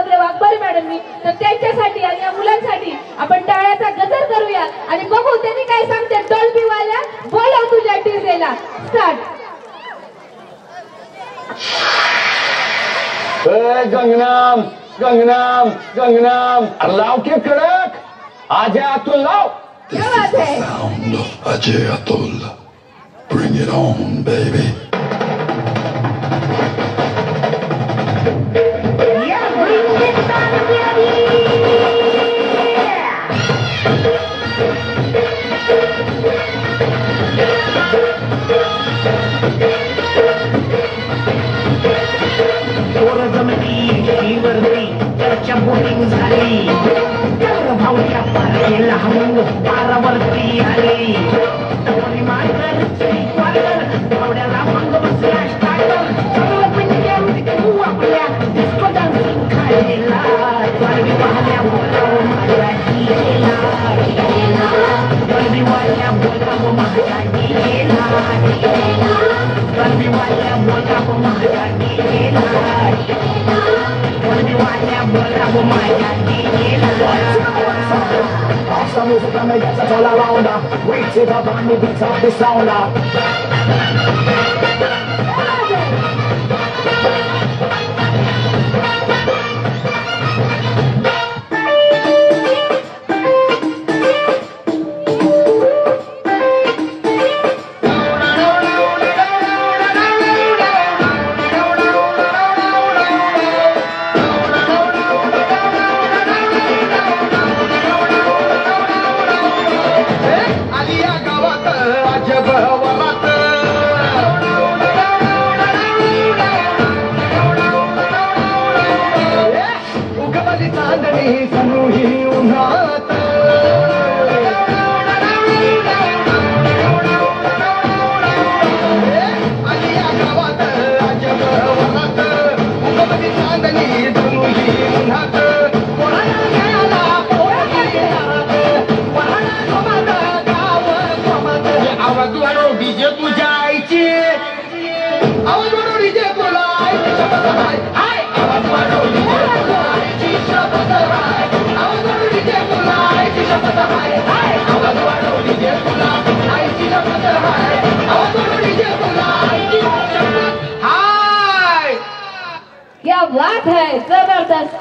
वाघमारे मॅडमनी, तर त्यांच्यासाठी आणि या मुलांसाठी आपण टाळ्याचा गजर करूया आणि बघू त्यांनी काय सांगते. डॉल्बी वाल्या बोलव तुझ्या डीजेला. स्टार्ट. गंगनाम गंगनाम गंगनाम लाव के कडक. अजय अतुल लाव. क्या बात है. Sound of Ajay Atul. Bring it on, baby. Boating झाली भाऊच्या पारखेला हमंग पारावरती आली टपरी मारकर भावड्याला मंग बसला स्टार्टर सगळं पिंड्या तू आपल्या डिस्को डान्सिंग खायला गरबी वाल्या बोलावं माझ्या डीजेला गरबी वाल्या बोलावं माझ्या डीजेला गरबी वाल्या बोलावं माझ्या डीजेला Awesome music and make it all around. Wait it up and the beat of the sound. क्या बात है. जबरदस्त.